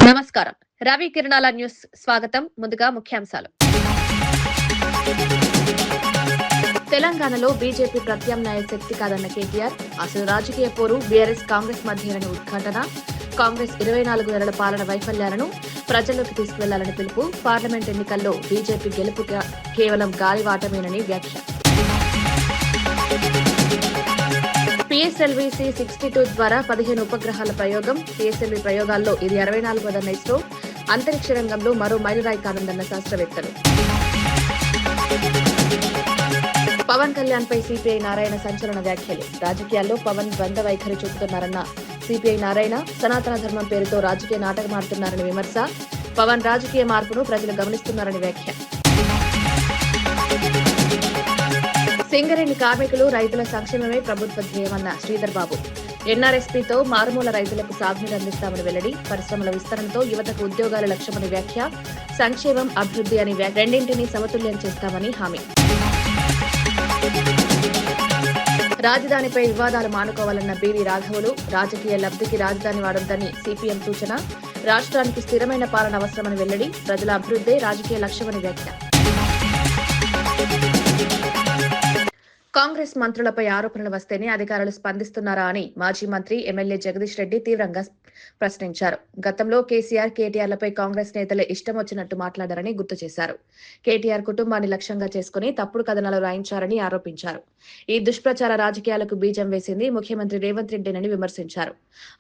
నమస్కారం. రవి కిరణాల న్యూస్ స్వాగతం. ముందుగా ముఖ్యాంశాలు. తెలంగాణలో బీజేపీ ప్రత్యామ్నాయ శక్తి కాదన్న కేటీఆర్, అసలు రాజకీయ పోరు బీఆర్ఎస్ కాంగ్రెస్ మధ్యేనని ఉద్ఘాటన, కాంగ్రెస్ 24 నెలల పాలన వైఫల్యాలను ప్రజల్లోకి తీసుకువెళ్లాలని పిలుపు, పార్లమెంట్ ఎన్నికల్లో బీజేపీ గెలుపు కేవలం గాలివాటమేనని వ్యాఖ్య. PSLV-C 62 ద్వారా 15 ఉపగ్రహాల ప్రయోగం. PSLV ప్రయోగాల్లో ఇది 64వ ఇస్రో. అంతరిక్ష రంగంలో మరో మైలురాయి కానుందన్న శాస్త్రవేత్తలు. పవన్ కళ్యాణ్ పై సిపిఐ నారాయణ సంచలన వ్యాఖ్యలు. రాజకీయాల్లో పవన్ ద్వంద్వ వైఖరి చూపుతున్నారన్న సిపిఐ నారాయణ, సనాతన ధర్మం పేరుతో రాజకీయ నాటకమాడుతున్నారని విమర్శ. పవన్ రాజకీయ మార్పును ప్రజలు గమనిస్తున్నారని వ్యాఖ్య. సింగరేణి కార్మికులు, రైతుల సంక్షేమమే ప్రభుత్వ ధ్యేయమన్న శ్రీధర్ బాబు. ఎన్ఆర్ఎస్పీతో మారుమూల రైతులకు సాగునీరు అందిస్తామని వెల్లడి. పరిశ్రమల విస్తరణతో యువతకు ఉద్యోగాల లక్ష్యమని వ్యాఖ్య. సంక్షేమం, అభివృద్ధి అని రెండింటినీ సమతుల్యం చేస్తామని హామీ. రాజధానిపై వివాదాలు మానుకోవాలన్న బీవీ రాఘవులు. రాజకీయ లబ్ధికి రాజధాని వాడొద్దని సిపిఎం సూచన. రాష్ట్రానికి స్థిరమైన పాలన అవసరమని వెల్లడి. ప్రజల అభివృద్ధే రాజకీయ లక్ష్యమని వ్యాఖ్య. కాంగ్రెస్ మంత్రులపై ఆరోపణలు వస్తేనే అధికారులు స్పందిస్తున్నారా అని మాజీ మంత్రి ఎమ్మెల్యే జగదీష్ రెడ్డి తీవ్రంగా ప్రశ్నించారు. గతంలో కేసీఆర్, కేటీఆర్లపై కాంగ్రెస్ నేతలే ఇష్టం వచ్చినట్టు మాట్లాడారని గుర్తు చేశారు. కేటీఆర్ కుటుంబాన్ని లక్ష్యంగా చేసుకుని తప్పుడు కథనాలు రాయించారని ఆరోపించారు. ఈ దుష్ప్రచార రాజకీయాలకు బీజం వేసింది ముఖ్యమంత్రి రేవంత్ రెడ్డినని విమర్శించారు.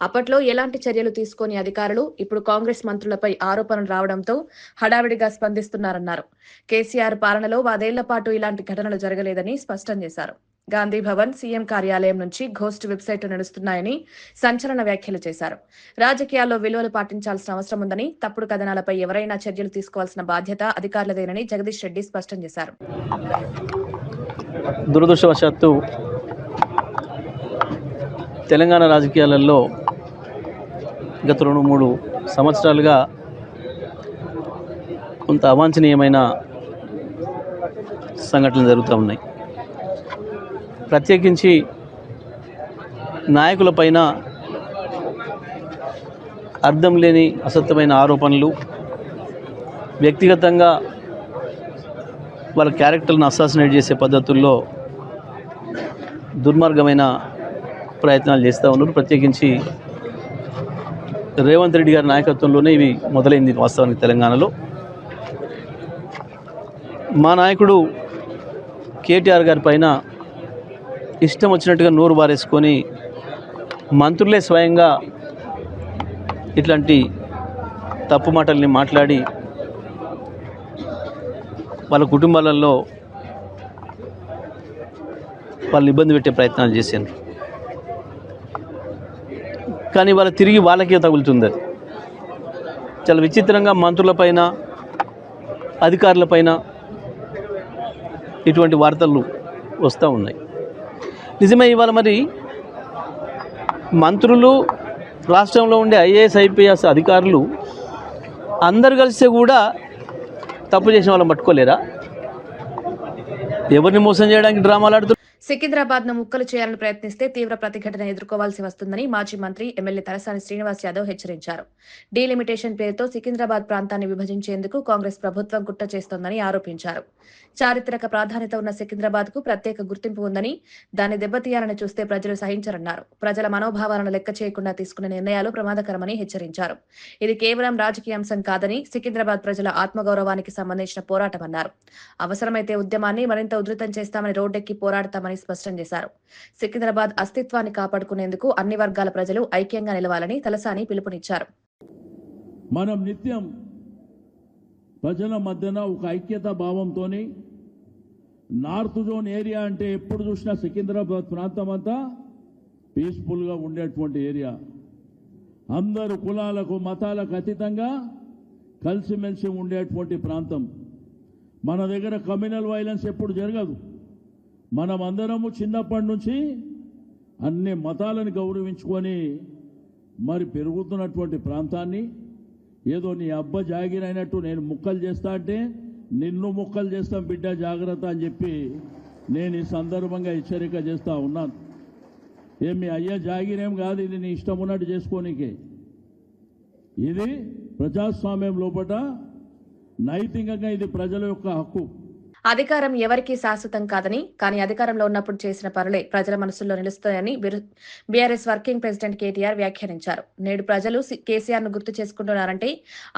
అప్పట్లో ఎలాంటి చర్యలు తీసుకోని అధికారులు ఇప్పుడు కాంగ్రెస్ మంత్రులపై ఆరోపణలు రావడంతో హడావిడిగా స్పందిస్తున్నారన్నారు. కేసీఆర్ పాలనలో 10 ఏళ్ల పాటు ఇలాంటి ఘటనలు జరగలేదని స్పష్టం చేశారు. గాంధీ భవన్, సీఎం కార్యాలయం నుంచి ఘోస్ట్ వెబ్సైట్లు నడుస్తున్నాయని సంచలన వ్యాఖ్యలు చేశారు. రాజకీయాల్లో విలువలు పాటించాల్సిన అవసరం ఉందని, తప్పుడు కథనాలపై ఎవరైనా చర్యలు తీసుకోవాల్సిన బాధ్యత అధికారులదేనని జగదీష్ రెడ్డి స్పష్టం చేశారు. దురదృష్టవశాత్తు తెలంగాణ రాజకీయాలలో గత 2-3 సంవత్సరాలుగా కొంత అవాంఛనీయమైన సంఘటనలు జరుగుతూ ఉన్నాయి. ప్రత్యేకించి నాయకులపైన అర్థం లేని అసత్యమైన ఆరోపణలు, వ్యక్తిగతంగా వాళ్ళ క్యారెక్టర్ను అసాసినేట్ చేసే పద్ధతుల్లో దుర్మార్గమైన ప్రయత్నాలు చేస్తూ ఉన్నారు. ప్రత్యేకించి రేవంత్ రెడ్డి గారి నాయకత్వంలోనే ఇవి మొదలైంది. వాస్తవానికి తెలంగాణలో మా నాయకుడు కేటీఆర్ గారి పైన ఇష్టం వచ్చినట్టుగా నోరు బారేసుకొని మంత్రులే స్వయంగా ఇట్లాంటి తప్పు మాటల్ని మాట్లాడి వాళ్ళ కుటుంబాలలో వాళ్ళని ఇబ్బంది పెట్టే ప్రయత్నాలు చేశారు. కానీ వాళ్ళు తిరిగి వాళ్ళకే తగులుతుంది. అది చాలా విచిత్రంగా మంత్రులపైన, అధికారులపైన ఇటువంటి వార్తలు వస్తూ ఉన్నాయి. నిజమే, ఇవాళ మరి మంత్రులు, రాష్ట్రంలో ఉండే IAS, IPS అధికారులు అందరు కలిస్తే కూడా తప్పు చేసిన వాళ్ళని పట్టుకోలేరా? ఎవరిని మోసం చేయడానికి డ్రామాలు ఆడుతున్నారు? సికింద్రాబాద్ ను ముక్కలు చేయాలని ప్రయత్నిస్తే తీవ్ర ప్రతిఘటన ఎదుర్కోవాల్సి వస్తుందని మాజీ మంత్రి ఎమ్మెల్యే తలసాని శ్రీనివాస్ యాదవ్ హెచ్చరించారు. డీలిమిటేషన్ పేరుతో సికింద్రాబాద్ ప్రాంతాన్ని విభజించేందుకు కాంగ్రెస్ ప్రభుత్వం కుట్ర చేస్తోందని ఆరోపించారు. చారిత్రక ప్రాధాన్యత ఉన్న సికింద్రాబాద్ కు ప్రత్యేక గుర్తింపు ఉందని, దాన్ని దెబ్బతీయాలని చూస్తే ప్రజలు సహించరన్నారు. ప్రజల మనోభావాలను లెక్క చేయకుండా తీసుకునే నిర్ణయాలు ప్రమాదకరమని హెచ్చరించారు. ఇది కేవలం రాజకీయ అంశం కాదని, సికింద్రాబాద్ ప్రజల ఆత్మగౌరవానికి సంబంధించిన పోరాటమన్నారు. అవసరమైతే ఉద్యమాన్ని మరింత ఉధృతం చేస్తామని, రోడ్డెక్కి పోరాడతామని స్పష్టం చేశారు. సికింద్రాబాద్ అస్తిత్వాన్ని కాపాడుకునేందుకు అన్ని వర్గాల ప్రజలు ఐక్యంగా నిలవాలని తలసాని పిలుపునిచ్చారు. మనం నిత్యం ప్రజల మధ్యన ఒక ఐక్యతా భావంతో, నార్త్ జోన్ ఏరియా అంటే ఎప్పుడు చూసినా సికింద్రాబాద్ ప్రాంతం అంతా పీస్ఫుల్గా ఉండేటువంటి ఏరియా. అందరూ కులాలకు, మతాలకు అతీతంగా కలిసిమెలిసి ఉండేటువంటి ప్రాంతం. మన దగ్గర కమ్యూనల్ వైలెన్స్ ఎప్పుడు జరగదు. మనం అందరము చిన్నప్పటి నుంచి అన్ని మతాలను గౌరవించుకొని మరి పెరుగుతున్నటువంటి ప్రాంతాన్ని ఏదో నీ అబ్బ జాగిరైనట్టు నేను ముక్కలు చేస్తా అంటే నిన్ను ముక్కలు చేస్తాం బిడ్డ జాగ్రత్త అని చెప్పి నేను ఈ సందర్భంగా హెచ్చరిక చేస్తూ ఉన్నాను. ఏమి అయ్యా జాగిరేం కాదు, ఇది నీ ఇష్టం ఉన్నట్టు చేసుకోనికే. ఇది ప్రజాస్వామ్యం లోపల నైతికంగా ఇది ప్రజల యొక్క హక్కు. అధికారం ఎవరికీ శాశ్వతం కాదని, కానీ అధికారంలో ఉన్నప్పుడు చేసిన పనులే ప్రజల మనసుల్లో నిలుస్తాయని బీఆర్ఎస్ వర్కింగ్ ప్రెసిడెంట్ కేటీఆర్ వ్యాఖ్యానించారు. నేడు ప్రజలు కేసీఆర్ ను గుర్తు చేసుకుంటున్నారంటే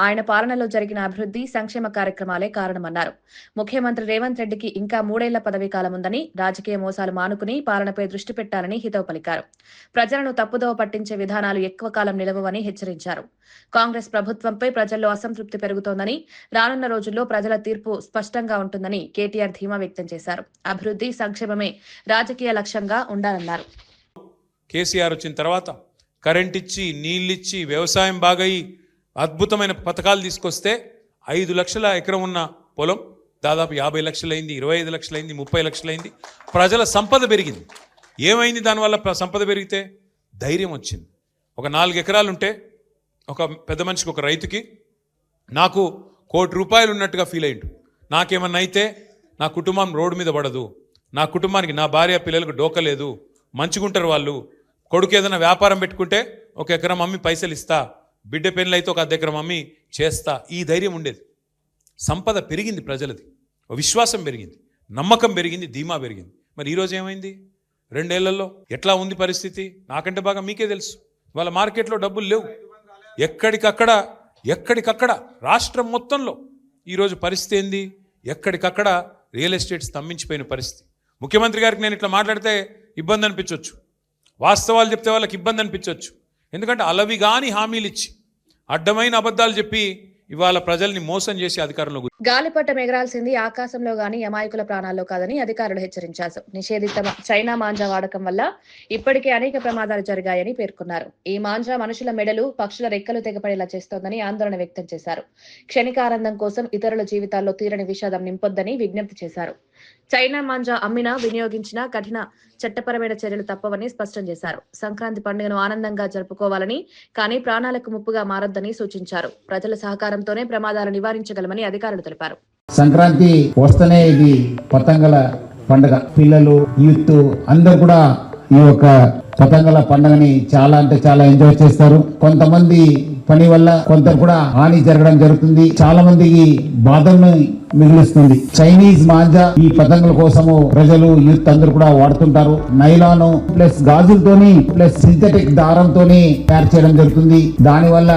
ఆయన పాలనలో జరిగిన అభివృద్ధి, సంక్షేమ కార్యక్రమాలే కారణమన్నారు. ముఖ్యమంత్రి రేవంత్ రెడ్డికి ఇంకా 3 ఏళ్ల పదవీ కాలం ఉందని, రాజకీయ మోసాలు మానుకుని పాలనపై దృష్టి పెట్టాలని హితవు పలికారు. ప్రజలను తప్పుదోవ పట్టించే విధానాలు ఎక్కువ కాలం నిలవవని హెచ్చరించారు. కాంగ్రెస్ ప్రభుత్వంపై ప్రజల్లో అసంతృప్తి పెరుగుతోందని, రానున్న రోజుల్లో ప్రజల తీర్పు స్పష్టంగా ఉంటుందని కేటీఆర్ ధీమా వ్యక్తం చేశారు. అభివృద్ధి, సంక్షేమమే రాజకీయ లక్ష్యంగా ఉండాలన్నారు. కేసీఆర్ వచ్చిన తర్వాత కరెంట్ ఇచ్చి, నీళ్ళిచ్చి, వ్యవసాయం బాగయి అద్భుతమైన పథకాలు తీసుకొస్తే 5 లక్షల ఎకరం ఉన్న పొలం దాదాపు 50 లక్షలైంది, 25 లక్షలైంది, 30 లక్షలైంది. ప్రజల సంపద పెరిగింది. ఏమైంది దానివల్ల? సంపద పెరిగితే ధైర్యం వచ్చింది. ఒక 4 ఎకరాలు ఉంటే ఒక పెద్ద మనిషికి, ఒక రైతుకి నాకు ₹1 కోటి ఉన్నట్టుగా ఫీల్ అయ్యిండు. నాకేమన్నా అయితే నా కుటుంబం రోడ్డు మీద పడదు, నా కుటుంబానికి, నా భార్య పిల్లలకు డోకలేదు, మంచిగుంటారు వాళ్ళు. కొడుకు ఏదైనా వ్యాపారం పెట్టుకుంటే 1 ఎకరం అమ్మి పైసలు ఇస్తా, బిడ్డ పెళ్ళి అయితే 1 ఎకరం అమ్మి చేస్తా, ఈ ధైర్యం ఉండేది. సంపద పెరిగింది, ప్రజలది విశ్వాసం పెరిగింది, నమ్మకం పెరిగింది, ధీమా పెరిగింది. మరి ఈరోజు ఏమైంది? 2 ఏళ్లలో ఎట్లా ఉంది పరిస్థితి? నాకంటే బాగా మీకే తెలుసు. వాళ్ళ మార్కెట్లో డబ్బులు లేవు. ఎక్కడికక్కడ రాష్ట్రం మొత్తంలో ఈరోజు పరిస్థితి ఏంది? ఎక్కడికక్కడ రియల్ ఎస్టేట్ స్తంభించిపోయిన పరిస్థితి. ముఖ్యమంత్రి గారికి నేను ఇట్లా మాట్లాడితే ఇబ్బంది అనిపించవచ్చు, వాస్తవాలు చెప్తే వాళ్ళకి ఇబ్బంది అనిపించవచ్చు. ఎందుకంటే అలవి గాని హామీలు ఇచ్చి, అడ్డమైన అబద్ధాలు చెప్పి ఇవాళ ప్రజల్ని మోసం చేసి అధికారంలో గాలిపటం ఎగరాల్సింది ఆకాశంలో గాని అమాయకుల ప్రాణాల్లో కాదని అధికారులు హెచ్చరించారు. నిషేధిత చైనా మాంజా వాడకం వల్ల ఇప్పటికే అనేక ప్రమాదాలు జరిగాయని పేర్కొన్నారు. ఈ మాంజా మనుషుల మెడలు, పక్షుల రెక్కలు తెగపడేలా చేస్తోందని ఆందోళన వ్యక్తం చేశారు. క్షణికానందం కోసం ఇతరుల జీవితాల్లో తీరని విషాదం నింపొద్దని విజ్ఞప్తి చేశారు. చైనా మాంజా అమ్మినా, వినియోగించినా కఠిన చట్టపరమైన చర్యలు తప్పవని స్పష్టం చేశారు. సంక్రాంతి పండుగను ఆనందంగా జరుపుకోవాలని, కానీ ప్రాణాలకు ముప్పుగా మారొద్దని సూచించారు. ప్రజల సహకారంతోనే ప్రమాదాలు నివారించగలమని అధికారులు తెలిపారు. సంక్రాంతి వస్తేనే ఇది పతంగల పండుగ. పిల్లలు, యూత్ అందరూ కూడా ఈ యొక్క పతంగల పండుగని చాలా అంటే చాలా ఎంజాయ్ చేస్తారు. కొంతమంది పని వల్ల కొంత కూడా హాని జరగడం జరుగుతుంది. చాలా మందికి బాధలను మిగులుస్తుంది. చైనీస్ మాంజా ఈ పతంగుల కోసము ప్రజలు, యూత్ అందరూ కూడా వాడుతుంటారు. నైలాను ప్లస్ గాజులతోని ప్లస్ సింథటిక్ దారంతోని తయారు చేయడం జరుగుతుంది. దాని వల్ల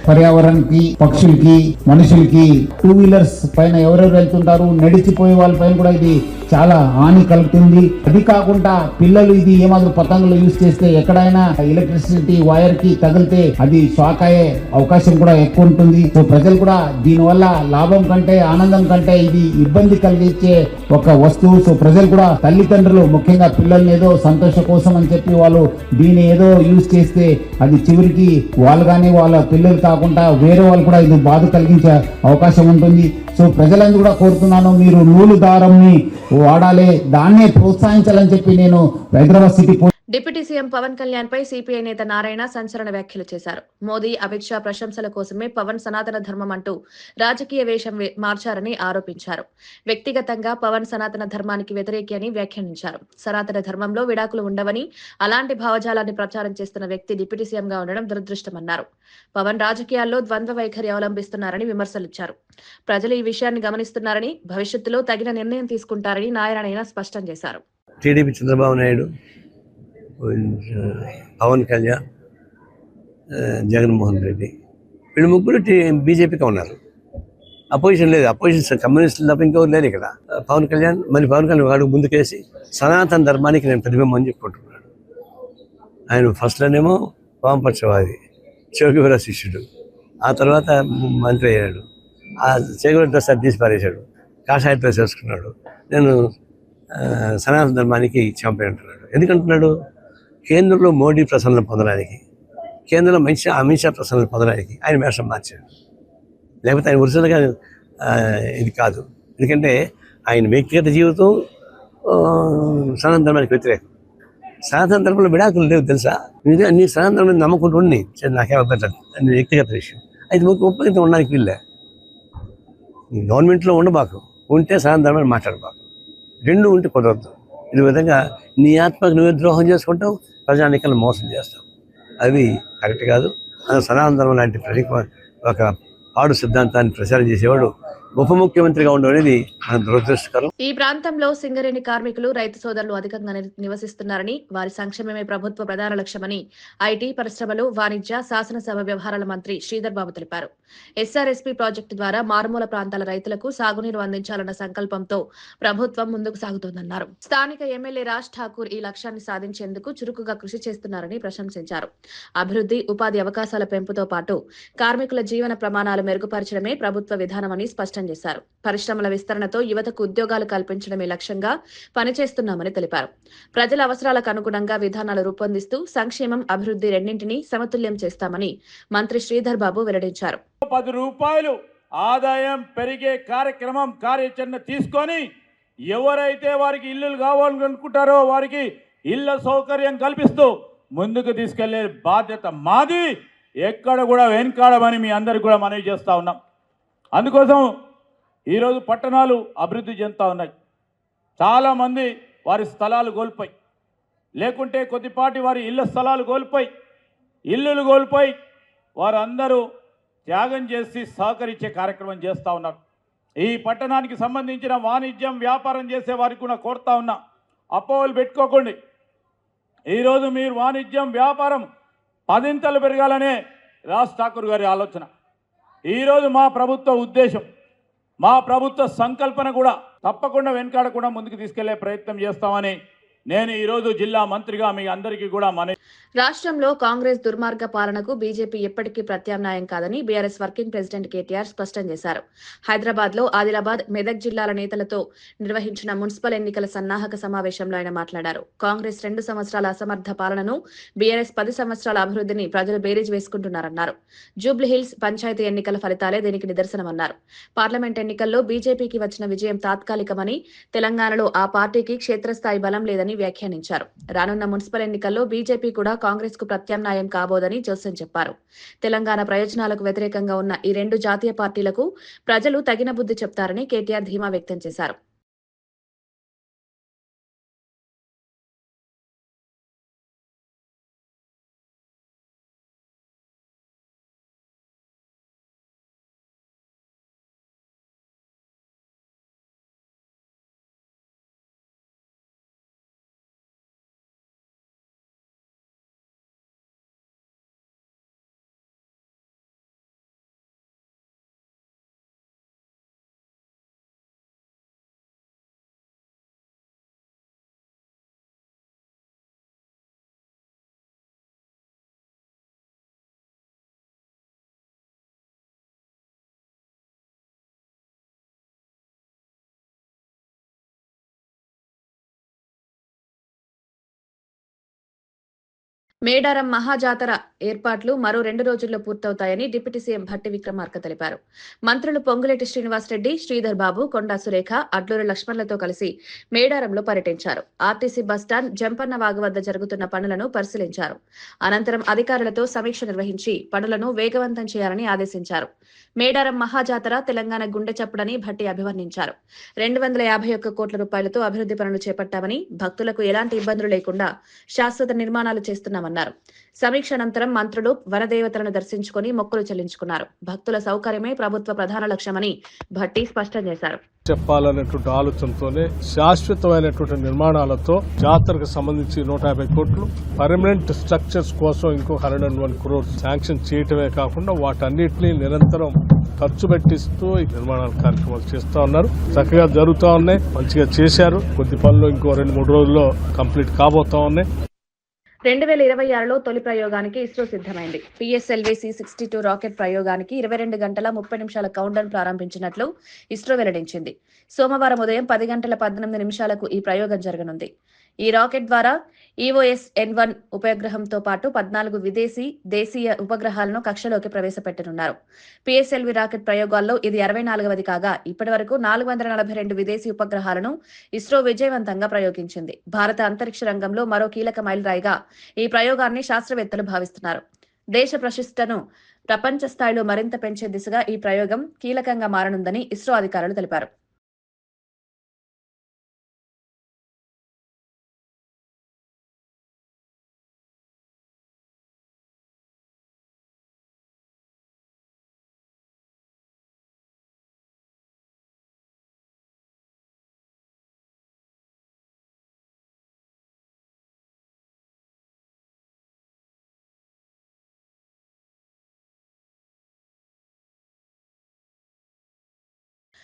పర్యావరణానికి, పక్షులకి, మనుషులకి, 2 వీలర్స్ పైన ఎవరెవరు వెళ్తుంటారు, నడిచిపోయే వాళ్ళ పైన కూడా ఇది చాలా హాని కలుగుతుంది. అది కాకుండా పిల్లలు ఇది ఏమాత్రం పతంగులు యూజ్ చేస్తే ఎక్కడైనా ఎలక్ట్రిసిటీ వైర్ కి తగిలితే అది షాక్ అయ్యే అవకాశం కూడా ఎక్కువ ఉంటుంది. సో ప్రజలు కూడా దీనివల్ల లాభం కంటే, ఆనందం కంటే ఇది ఇబ్బంది కలిగించే ఒక వస్తువు. సో ప్రజలు కూడా, తల్లిదండ్రులు ముఖ్యంగా పిల్లల్ని ఏదో సంతోషం కోసం అని చెప్పి వాళ్ళు దీన్ని ఏదో యూజ్ చేస్తే అది చివరికి వాళ్ళు కానీ వాళ్ళ పిల్లలు కాకుండా వేరే వాళ్ళు కూడా ఇది బాధ కలిగించే అవకాశం ఉంటుంది. సో ప్రజలందరూ కూడా కోరుతున్నాను, మీరు నూలు దారంని వాడాలి, దాన్నే ప్రోత్సహించాలని చెప్పి నేను Hyderabad city deputy CM Pavan Kalyan పై సిపిఐ నేత నారాయణ సంచలన వ్యాఖ్యలు చేశారు. మోదీ, అమిత్ షా ప్రశంసల కోసమే పవన్ సనాతన ధర్మం అంటూ రాజకీయ వేషం మార్చారని ఆరోపించారు. వ్యక్తిగతంగా పవన్ సనాతన ధర్మానికి వ్యతిరేకి అని వ్యాఖ్యానించారు. సనాతన ధర్మంలో విడాకులు ఉండవని, అలాంటి భావజాలాన్ని ప్రచారం చేస్తున్న వ్యక్తి డిప్యూటీ సీఎంగా ఉండడం దురదృష్టమన్నారు. పవన్ రాజకీయాల్లో ద్వంద్వ వైఖరి అవలంబిస్తున్నారని విమర్శలిచ్చారు. ప్రజలు ఈ విషయాన్ని గమనిస్తున్నారని, భవిష్యత్తులో తగిన నిర్ణయం తీసుకుంటారని నారాయణ స్పష్టం చేశారు. టీడీపీ చంద్రబాబు నాయుడు, పవన్ కళ్యాణ్, జగన్మోహన్ రెడ్డి వీళ్ళు ముగ్గురు బీజేపీగా ఉన్నారు. అపోజిషన్ లేదు. అపోజిషన్ కమ్యూనిస్టులు తప్ప ఇంకెవరు లేరు ఇక్కడ. పవన్ కళ్యాణ్ వాడు ముందుకేసి సనాతన ధర్మానికి నేను ప్రతిబింబం అని చెప్పుకుంటున్నాడు. ఆయన ఫస్ట్లోనేమో వామపక్షవాది, చౌకవీర శిష్యుడు, ఆ తర్వాత మంత్రి అయ్యాడు. ఆ చేకూర డ్రెస్ తీసి పారేశాడు, కాషాయ డ్రెస్ వేసుకున్నాడు. నేను సనాతన ధర్మానికి ఛాంపియన్ అంటున్నాడు. ఎందుకంటున్నాడు? కేంద్రంలో మోడీ ప్రసన్నలు పొందడానికి, కేంద్రంలో అమిత్ షా ప్రసన్నలు పొందడానికి ఆయన వేషం మార్చాడు. లేకపోతే ఆయన ఒరిజినల్గా ఇది కాదు. ఎందుకంటే ఆయన వ్యక్తిగత జీవితం సనాతన ధర్మానికి వ్యతిరేకం. సనాతన ధర్మంలో విడాకులు లేవు తెలుసా? నీ సనాతన ధర్మం నమ్మకుండా ఉండి నాకేం అభ్యంతరం, నీ వ్యక్తిగత విషయం. అయితే ఉపయోగం ఉండడానికి వీళ్ళే. గవర్నమెంట్లో ఉండబాకు, ఉంటే సనాతన ధర్మాన్ని మాట్లాడబాకు. 2 ఉంటే కుదరద్దు. ఈ విధంగా నీ ఆత్మకు నువ్వే ద్రోహం చేసుకుంటావు, ప్రజానికలను మోసం చేస్తావు. అది కరెక్ట్ కాదు. సనాతన ధర్మం లాంటి ఒక పాడు సిద్ధాంతాన్ని ప్రచారం చేసేవాడు ఉప ముఖ్యమంత్రిగా ఉండడం అనేది మన దురదృష్టకరం. ఈ ప్రాంతంలో సింగరేణి కార్మికులు రైతు సోదరులు అధికంగా నివసిస్తున్నారని, వారి సంక్షేమమే ప్రభుత్వ ప్రధాన లక్ష్యమని ఐటీ, పరిశ్రమలు, వాణిజ్య, శాసనసభ వ్యవహారాల మంత్రి శ్రీధర్ బాబు తెలిపారు. ఎస్ఆర్ఎస్పీ ప్రాజెక్టు ద్వారా మారుమూల ప్రాంతాల రైతులకు సాగునీరు అందించాలన్న సంకల్పంతో ప్రభుత్వం ముందుకు సాగుతోందన్నారు. స్థానిక ఎమ్మెల్యే రాజ్ ఠాకూర్ ఈ లక్ష్యాన్ని సాధించేందుకు చురుకుగా కృషి చేస్తున్నారని ప్రశంసించారు. అభివృద్ధి, ఉపాధి అవకాశాల పెంపుతో పాటు కార్మికుల జీవన ప్రమాణాలు మెరుగుపరచడమే ప్రభుత్వ విధానమని స్పష్టం చేశారు. పరిశ్రమల విస్తరణతో యువతకు ఉద్యోగాలు కల్పించడమే లక్ష్యంగా పనిచేస్తున్నామని తెలిపారు. ప్రజల అవసరాలకు అనుగుణంగా విధానాలు రూపొందిస్తూ సంక్షేమం, అభివృద్ధి రెండింటినీ సమతుల్యం చేస్తామని మంత్రి శ్రీధర్ బాబు వెల్లడించారు. 10 రూపాయలు ఆదాయం పెరిగే కార్యాచరణ తీసుకొని ఎవరైతే వారికి ఇల్లులు కావాలనుకుంటారో వారికి ఇళ్ల సౌకర్యం కల్పిస్తూ ముందుకు తీసుకెళ్లే బాధ్యత మాది. ఎక్కడ కూడా వెనుకాడమని మీ అందరికి కూడా మనవి చేస్తా ఉన్నాం. అందుకోసం ఈరోజు పట్టణాలు అభివృద్ధి చెందుతూ ఉన్నాయి. చాలామంది వారి స్థలాలు కోల్పోయి, లేకుంటే కొద్దిపాటి వారి ఇళ్ల స్థలాలు కోల్పోయి, ఇల్లులు కోల్పోయి వారందరూ త్యాగం చేసి సహకరించే కార్యక్రమం చేస్తూ ఉన్నారు. ఈ పట్టణానికి సంబంధించిన వాణిజ్యం, వ్యాపారం చేసే వారికి కూడా కోరుతా ఉన్నా, అపోహలు పెట్టుకోకండి. ఈరోజు మీరు వాణిజ్యం, వ్యాపారం 10 పెరగాలనే రాజ్ ఠాకూర్ గారి ఆలోచన. ఈరోజు మా ప్రభుత్వ ఉద్దేశం, మా ప్రభుత్వ సంకల్పన కూడా తప్పకుండా వెనకాడకుండా ముందుకు తీసుకెళ్లే ప్రయత్నం చేస్తామని నేను ఈరోజు జిల్లా మంత్రిగా మీ అందరికీ కూడా రాష్ట్రంలో కాంగ్రెస్ దుర్మార్గ పాలనకు బీజేపీ ఎప్పటికీ ప్రత్యామ్నాయం కాదని బీఆర్ఎస్ వర్కింగ్ ప్రెసిడెంట్ కేటీఆర్ స్పష్టం చేశారు. హైదరాబాద్ లో ఆదిలాబాద్, మెదక్ జిల్లాల నేతలతో నిర్వహించిన మున్సిపల్ ఎన్నికల సన్నాహక సమావేశంలో ఆయన మాట్లాడారు. కాంగ్రెస్ 2 సంవత్సరాల అసమర్థ పాలనను, బీఆర్ఎస్ 10 సంవత్సరాల అభివృద్ధిని ప్రజలు బేరీజ్ వేసుకుంటున్నారన్నారు. జూబ్లీహిల్స్ పంచాయతీ ఎన్నికల ఫలితాలే దీనికి నిదర్శనమన్నారు. పార్లమెంట్ ఎన్నికల్లో బీజేపీకి వచ్చిన విజయం తాత్కాలికమని, తెలంగాణలో ఆ పార్టీకి క్షేత్రస్థాయి బలం లేదని వ్యాఖ్యానించారు. రానున్న మున్సిపల్ ఎన్నికల్లో బీజేపీ కూడా కాంగ్రెస్ కు ప్రత్యామ్నాయం కాబోదని జోసెన్ చెప్పారు. తెలంగాణ ప్రయోజనాలకు వ్యతిరేకంగా ఉన్న ఈ 2 జాతీయ పార్టీలకు ప్రజలు తగిన బుద్ధి చెప్తారని కేటీఆర్ ధీమా వ్యక్తం చేశారు. మేడారం మహాజాతర ఏర్పాట్లు మరో 2 రోజుల్లో పూర్తవుతాయని డిప్యూటీ సీఎం భట్టి విక్రమార్క తెలిపారు. మంత్రులు పొంగులేటి శ్రీనివాసరెడ్డి, శ్రీధర్ బాబు, కొండా సురేఖ, అడ్లూరి లక్ష్మణ్లతో కలిసి మేడారంలో పర్యటించారు. ఆర్టీసీ బస్టాండ్, జంపన్న వాగు వద్ద జరుగుతున్న పనులను పరిశీలించారు. అనంతరం అధికారులతో సమీక్ష నిర్వహించి పనులను వేగవంతం చేయాలని ఆదేశించారు. మేడారం మహాజాతర తెలంగాణ గుండె చప్పుడని భట్టి అభివర్ణించారు. 251 కోట్ల రూపాయలతో అభివృద్ధి పనులు చేపట్టామని, భక్తులకు ఎలాంటి ఇబ్బందులు లేకుండా శాశ్వత నిర్మాణాలు చేస్తున్నామన్నారు. సమీక్ష అనంతరం మంత్రులు వనదేవతలను దర్శించుకుని మొక్కులు చెల్లించుకున్నారు. భక్తుల సౌకర్యమే ప్రభుత్వ ప్రధాన లక్ష్యమని భట్టి స్పష్టం చేశారు. చెప్పాలనేటువంటి ఆలోచనతోనే శాశ్వతమైనటువంటి నిర్మాణాలతో జాతరకు సంబంధించి 150 కోట్లు, పర్మనెంట్ స్ట్రక్చర్స్ కోసం ఇంకో 101 crores శాంక్షన్ చేయటమే కాకుండా వాటన్నిటినీ నిరంతరం ఖర్చు పెట్టిస్తూ ఈ నిర్మాణాల కార్యక్రమాలు చేస్తా ఉన్నారు. చక్కగా జరుగుతూ ఉన్నాయి, మంచిగా చేశారు. కొద్ది పనులు ఇంకో 2-3 రోజుల్లో కంప్లీట్ కాబోతా ఉన్నాయి. 2026లో తొలి ప్రయోగానికి ఇస్రో సిద్ధమైంది. పిఎస్ఎల్వి C-62 రాకెట్ ప్రయోగానికి 22 గంటల 30 నిమిషాల కౌంట్డౌన్ ప్రారంభించినట్లు ఇస్రో వెల్లడించింది. సోమవారం ఉదయం 10 గంటల 18 నిమిషాలకు ఈ ప్రయోగం జరగనుంది. ఈ రాకెట్ ద్వారా EOS-N1 ఉపగ్రహంతో పాటు 14 విదేశీ, దేశీయ ఉపగ్రహాలను కక్షలోకి ప్రవేశపెట్టనున్నారు. పిఎస్ఎల్వి రాకెట్ ప్రయోగాల్లో ఇది 64వది కాగా ఇప్పటి వరకు 442 విదేశీ ఉపగ్రహాలను ఇస్రో విజయవంతంగా ప్రయోగించింది. భారత అంతరిక్ష రంగంలో మరో కీలక మైలురాయిగా ఈ ప్రయోగాన్ని శాస్త్రవేత్తలు భావిస్తున్నారు. దేశ ప్రతిష్టను ప్రపంచ స్థాయిలో మరింత పెంచే దిశగా ఈ ప్రయోగం కీలకంగా మారనుందని ఇస్రో అధికారులు తెలిపారు.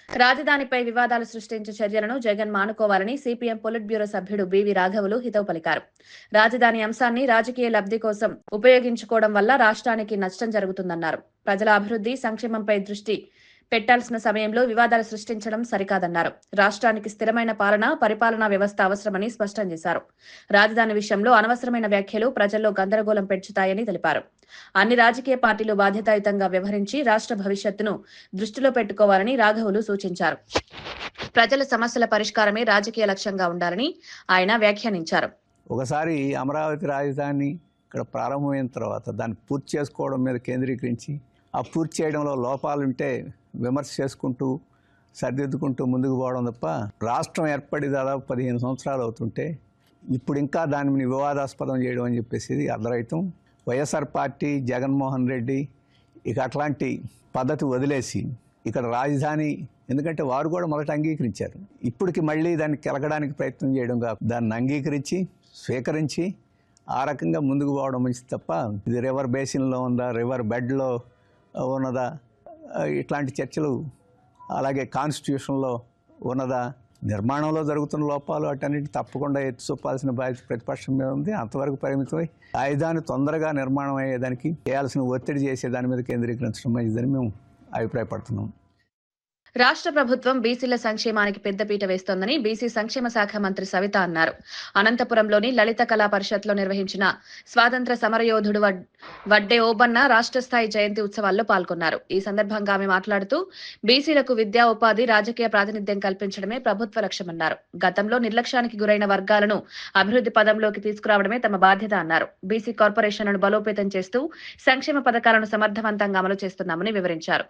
రాజధానిపై వివాదాలు సృష్టించే చర్యలను జగన్ మానుకోవాలని సిపిఎం పొలిట్ బ్యూరో సభ్యుడు బివి రాఘవులు హితవు పలికారు. రాజధాని అంశాన్ని రాజకీయ లబ్ధి కోసం ఉపయోగించుకోవడం వల్ల రాష్ట్రానికి నష్టం జరుగుతుందన్నారు. ప్రజల అభివృద్ధి, సంక్షేమంపై దృష్టి పెట్టాల్సిన సమయంలో వివాదాలు సృష్టించడం సరికాదన్నారు. రాష్ట్రానికి స్థిరమైన పరిపాలనా వ్యవస్థ అవసరమని స్పష్టం చేశారు. రాజధాని విషయంలో అనవసరమైన వ్యాఖ్యలు ప్రజల్లో గందరగోళం పెంచుతాయని తెలిపారు. అన్ని రాజకీయ పార్టీలు బాధ్యతాయుతంగా వ్యవహరించి రాష్ట్ర భవిష్యత్తును దృష్టిలో పెట్టుకోవాలని రాఘవులు సూచించారు. ప్రజల సమస్యల పరిష్కారమే రాజకీయ లక్ష్యంగా ఉండాలని ఆయన వ్యాఖ్యానించారు. ఒకసారి అమరావతి రాజధాని ఇక్కడ ప్రారంభమైన తర్వాత దాన్ని పూర్తి చేసుకోవడం మీద కేంద్రీకరించి ఆ పూర్తి చేయడంలో లోపాలుంటే విమర్శ చేసుకుంటూ సరిదిద్దుకుంటూ ముందుకు పోవడం తప్ప రాష్ట్రం ఏర్పడి దాదాపు 15 సంవత్సరాలు అవుతుంటే ఇప్పుడు ఇంకా దాన్ని వివాదాస్పదం చేయడం అని చెప్పేసి ఇది అర్ధరహితం. వైఎస్ఆర్ పార్టీ, జగన్మోహన్ రెడ్డి ఇక అట్లాంటి పద్ధతి వదిలేసి ఇక్కడ రాజధాని, ఎందుకంటే వారు కూడా మొదట అంగీకరించారు, ఇప్పటికి మళ్ళీ దాన్ని కెలకడానికి ప్రయత్నం చేయడం కాదు, దాన్ని అంగీకరించి స్వీకరించి ఆ రకంగా ముందుకు పోవడం మంచిది తప్ప ఇది రివర్ బేసిన్లో ఉందా, రివర్ బెడ్లో ఉన్నదా, ఇట్లాంటి చర్చలు, అలాగే కాన్స్టిట్యూషన్లో ఉన్నదా, నిర్మాణంలో జరుగుతున్న లోపాలు అటన్నిటి తప్పకుండా ఎత్తి చూపాల్సిన బాధ్యత ప్రతిపక్షం మీద ఉంది. అంతవరకు పరిమితమై రాజధాని తొందరగా నిర్మాణం అయ్యేదానికి చేయాల్సిన ఒత్తిడి చేసే దాని మీద కేంద్రీకరించడం మంచిదని మేము అభిప్రాయపడుతున్నాం. రాష్ట్ర ప్రభుత్వం బీసీల సంక్షేమానికి పెద్దపీట వేస్తోందని బీసీ సంక్షేమ శాఖ మంత్రి సవిత అన్నారు. అనంతపురంలోని లలిత కళా పరిషత్లో నిర్వహించిన స్వాతంత్ర సమరయోధుడు వడ్డే ఓబన్న రాష్ట్ర స్థాయి జయంతి ఉత్సవాల్లో పాల్గొన్నారు. ఈ సందర్భంగా ఆమె మాట్లాడుతూ బీసీలకు విద్యా, ఉపాధి, రాజకీయ ప్రాతినిధ్యం కల్పించడమే ప్రభుత్వ లక్ష్యమన్నారు. గతంలో నిర్లక్ష్యానికి గురైన వర్గాలను అభివృద్ధి పదంలోకి తీసుకురావడమే తమ బాధ్యత అన్నారు. బీసీ కార్పొరేషన్లను బలోపేతం చేస్తూ సంక్షేమ పథకాలను సమర్థవంతంగా అమలు చేస్తున్నామని వివరించారు.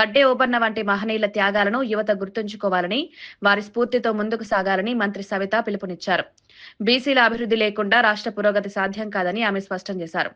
వడ్డే ఓబన్న వంటి మహనీయుల త్యాగాలను యువత గుర్తుంచుకోవాలని, వారి స్ఫూర్తితో ముందుకు సాగాలని మంత్రి సవిత పిలుపునిచ్చారు. బీసీల అభివృద్ధి లేకుండా రాష్ట్ర పురోగతి సాధ్యం కాదని ఆమె స్పష్టం చేశారు.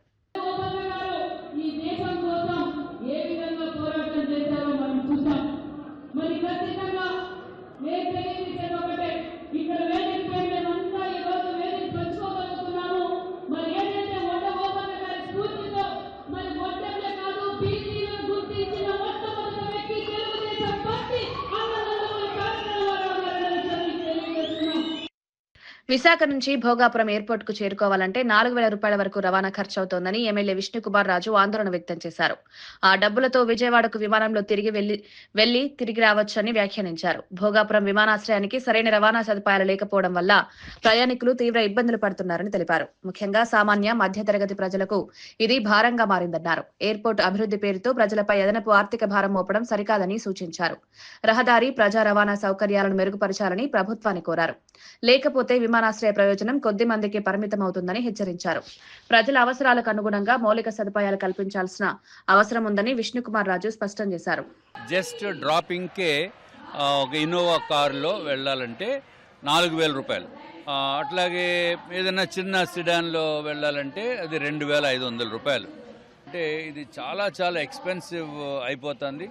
విశాఖ నుంచి భోగాపురం ఎయిర్పోర్ట్ కు చేరుకోవాలంటే 4,000 రూపాయల వరకు రవాణా ఖర్చు అవుతోందని ఎమ్మెల్యే విష్ణుకుమార్ రాజు ఆందోళన వ్యక్తం చేశారు. ఆ డబ్బులతో విజయవాడకు విమానంలో తిరిగి రావచ్చని వ్యాఖ్యానించారు. భోగాపురం విమానాశ్రయానికి సరైన రవాణా సదుపాయాలు లేకపోవడం వల్ల ప్రయాణికులు తీవ్ర ఇబ్బందులు పడుతున్నారని తెలిపారు. ముఖ్యంగా సామాన్య, మధ్యతరగతి ప్రజలకు ఇది భారంగా మారిందన్నారు. ఎయిర్పోర్ట్ అభివృద్ధి పేరుతో ప్రజలపై అదనపు ఆర్థిక భారం మోపడం సరికాదని సూచించారు. రహదారి, ప్రజా రవాణా సౌకర్యాలను మెరుగుపరచాలని ప్రభుత్వాన్ని కోరారు. లేకపోతే విమానాశ్రయ ప్రయోజనం కొద్ది మందికి పరిమితమవుతుందని హెచ్చరించారు. ప్రజల అవసరాలకు అనుగుణంగా మౌలిక సదుపాయాలు కల్పించాల్సిన అవసరం ఉందని విష్ణుకుమార్ రాజు స్పష్టం చేశారు. జస్ట్ డ్రాపింగ్ కే ఒక ఇన్నోవా కారులో వెళ్ళాలంటే 4,000 రూపాయలు, అట్లాగే ఏదైనా చిన్న సిడాన్లో వెళ్ళాలంటే అది 2,500 రూపాయలు. అంటే ఇది చాలా చాలా ఎక్స్పెన్సివ్ అయిపోతుంది.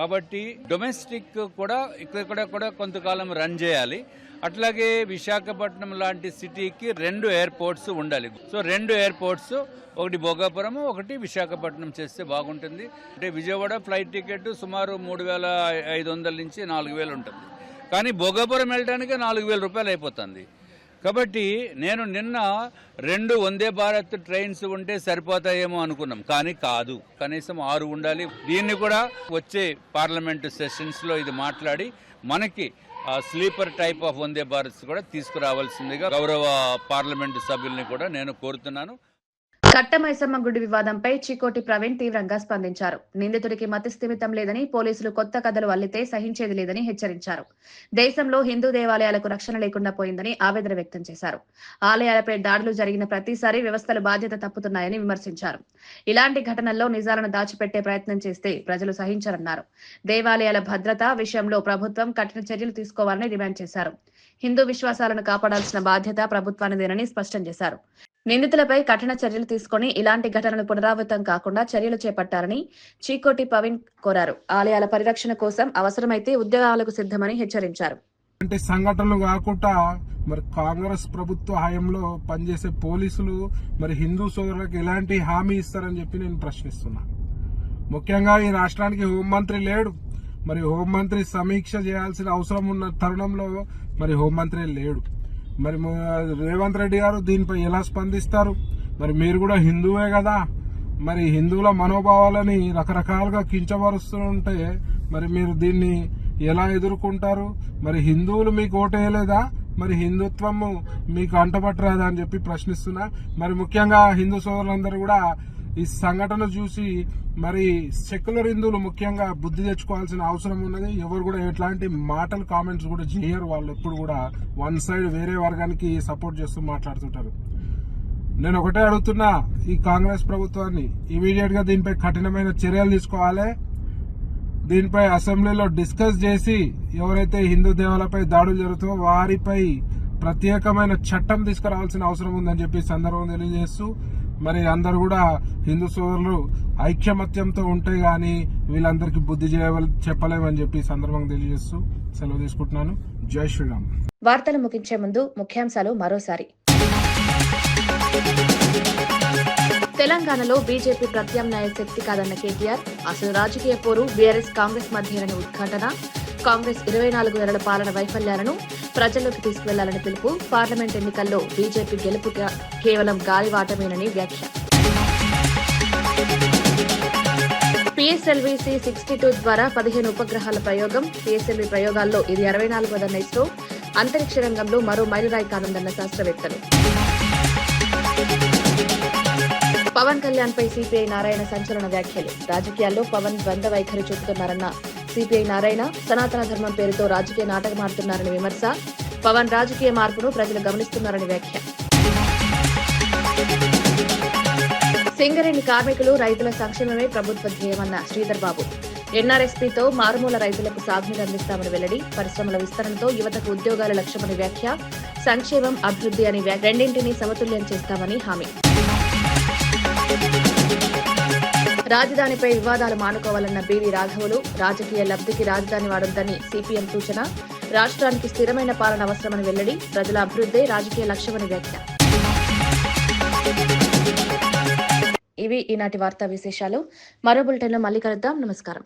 కాబట్టి డొమెస్టిక్ కూడా ఇక్కడ కూడా కొంతకాలం రన్ చేయాలి. అట్లాగే విశాఖపట్నం లాంటి సిటీకి 2 ఎయిర్పోర్ట్స్ ఉండాలి. సో 2 ఎయిర్పోర్ట్స్, ఒకటి భోగాపురం, ఒకటి విశాఖపట్నం చేస్తే బాగుంటుంది. అంటే విజయవాడ ఫ్లైట్ టికెట్ సుమారు 3,500 నుంచి 4,000 ఉంటుంది. కానీ భోగాపురం వెళ్ళడానికి 4,000 రూపాయలు అయిపోతుంది. కాబట్టి నేను నిన్న 2 వందే భారత్ ట్రైన్స్ ఉంటే సరిపోతాయేమో అనుకున్నాం, కానీ కాదు, కనీసం 6 ఉండాలి. దీన్ని కూడా వచ్చే పార్లమెంటు సెషన్స్లో ఇది మాట్లాడి మనకి స్లీపర్ టైప్ ఆఫ్ వందే భారత్స్ కూడా తీసుకురావాల్సిందిగా గౌరవ పార్లమెంటు సభ్యుల్ని కూడా నేను కోరుతున్నాను. కట్టమైసమ్మ గుడి వివాదంపై చికోటి ప్రవీణ్ తీవ్రంగా స్పందించారు. నిందితుడికి మతి స్థిమితం లేదని, పోలీసులు కొత్త కథలు అల్లితే సహించేది లేదని హెచ్చరించారు. దేశంలో హిందూ దేవాలయాలకు రక్షణ లేకుండా పోయిందని ఆవేదన వ్యక్తం చేశారు. ఆలయాలపై దాడులు జరిగిన ప్రతిసారి వ్యవస్థలు బాధ్యత తప్పుతున్నాయని విమర్శించారు. ఇలాంటి ఘటనల్లో నిజాలను దాచిపెట్టే ప్రయత్నం చేస్తే ప్రజలు సహించరన్నారు. దేవాలయాల భద్రత విషయంలో ప్రభుత్వం కఠిన చర్యలు తీసుకోవాలని డిమాండ్ చేశారు. హిందూ విశ్వాసాలను కాపాడాల్సిన బాధ్యత ప్రభుత్వానిదేనని స్పష్టం చేశారు. నిందితులపై కఠిన చర్యలు తీసుకుని ఇలాంటి ఘటనలు పునరావృతం కాకుండా చర్యలు చేపట్టాలని చీకోటి ప్రవీణ్ కోరారు. ఆలయాల పరిరక్షణ కోసం అవసరమైతే ఉద్యోగాలకు సిద్ధమని హెచ్చరించారు. అంటే సంఘటనలు కాకుండా మరి కాంగ్రెస్ ప్రభుత్వ హయాంలో పనిచేసే పోలీసులు మరి హిందూ సోదరులకు ఎలాంటి హామీ ఇస్తారని చెప్పి నేను ప్రశ్నిస్తున్నా. ముఖ్యంగా ఈ రాష్ట్రానికి హోంమంత్రి లేడు, మరి హోంమంత్రి సమీక్ష చేయాల్సిన అవసరం ఉన్న తరుణంలో మరి హోంమంత్రి లేడు. మరి రేవంత్ రెడ్డి గారు దీనిపై ఎలా స్పందిస్తారు? మరి మీరు కూడా హిందువే కదా, మరి హిందువుల మనోభావాలని రకరకాలుగా కించపరుస్తుంటే మరి మీరు దీన్ని ఎలా ఎదుర్కొంటారు? మరి హిందువులు మీకు ఓటేయలేదా? మరి హిందుత్వము మీకు అంటపట్టరాదా అని చెప్పి ప్రశ్నిస్తున్నా. మరి ముఖ్యంగా హిందూ సోదరులందరూ కూడా ఈ సంఘటన చూసి మరి సెక్యులర్ హిందువులు ముఖ్యంగా బుద్ధి తెచ్చుకోవాల్సిన అవసరం ఉన్నది. ఎవరు కూడా ఎట్లాంటి మాటలు కామెంట్స్ కూడా చేయరు. వాళ్ళు ఎప్పుడు కూడా వన్ సైడ్ వేరే వర్గానికి సపోర్ట్ చేస్తూ మాట్లాడుతుంటారు. నేను ఒకటే అడుగుతున్నా, ఈ కాంగ్రెస్ ప్రభుత్వాన్ని ఇమీడియట్ గా దీనిపై కఠినమైన చర్యలు తీసుకోవాలి. దీనిపై అసెంబ్లీలో డిస్కస్ చేసి ఎవరైతే హిందూ దేవాలపై దాడులు జరుగుతాయో వారిపై ప్రత్యేకమైన చట్టం తీసుకురావాల్సిన అవసరం ఉందని చెప్పి సందర్భం తెలియజేస్తూ మరి అందరూ కూడా హిందూ సోదరులు ఐక్యమత్యంతో ఉంటే గాని వీళ్ళందరికీ బుద్ధి చెప్పలేమని చెప్పి సందర్భంగా తెలియజేస్తూ సెలవు తీసుకుంటున్నాను. జై శ్రీరామ్. వార్తలు ముగించే ముందు ముఖ్యాంశాలు మరోసారి. తెలంగాణలో బీజేపీ ప్రత్యామ్నాయ శక్తి కాదన్న కేటీఆర్, అసలు రాజకీయ పోరు బీఆర్ఎస్ కాంగ్రెస్ మధ్యేనని ఉద్ఘాటన, కాంగ్రెస్ 24 నెలల పాలన వైఫల్యాలను ప్రజల్లోకి తీసుకువెళ్లాలని పిలుపు, పార్లమెంట్ ఎన్నికల్లో బీజేపీ గెలుపు కేవలం గాలివాటమేనని వ్యాఖ్య. PSLV-C 62 ద్వారా 15 ఉపగ్రహాల ప్రయోగం, PSLV ప్రయోగాల్లో ఇది 64వ ఇస్రో, అంతరిక్ష రంగంలో మరో మైలురాయి కానుందన్న శాస్త్రవేత్తలు. పవన్ కళ్యాణ్ పై సిపిఐ నారాయణ సంచలన వ్యాఖ్యలు, రాజకీయాల్లో పవన్ ద్వంద్వ వైఖరి చూపుతున్నారన్న సిపిఐ నారాయణ, సనాతన ధర్మం పేరుతో రాజకీయ నాటకమాడుతున్నారని విమర్శ, పవన్ రాజకీయ మార్పును ప్రజలు గమనిస్తున్నారని వ్యాఖ్య. సింగరేణి కార్మికులు రైతుల సంక్షేమమే ప్రభుత్వ ధ్యేయమన్న శ్రీధర్ బాబు, ఎన్ఆర్ఎస్పీతో మారుమూల రైతులకు సాగునీరు అందిస్తామని వెల్లడి, పరిశ్రమల విస్తరణతో యువతకు ఉద్యోగాల లక్ష్యమని వ్యాఖ్య, సంక్షేమం అభివృద్ధి అని రెండింటినీ సమతుల్యం చేస్తామని హామీ. రాజధానిపై వివాదాలు మానుకోవాలన్న బీవీ రాఘవులు, రాజకీయ లబ్ధికి రాజధాని వాడొద్దని సిపిఎం సూచన, రాష్ట్రానికి స్థిరమైన పాలన అవసరమని వెల్లడి, ప్రజల అభివృద్ధే రాజకీయ లక్ష్యమని వ్యాఖ్య. ఇవి ఈనాటి వార్తా విశేషాలు. మరో బులెటిన్లో మళ్ళీ కలుద్దాం. నమస్కారం.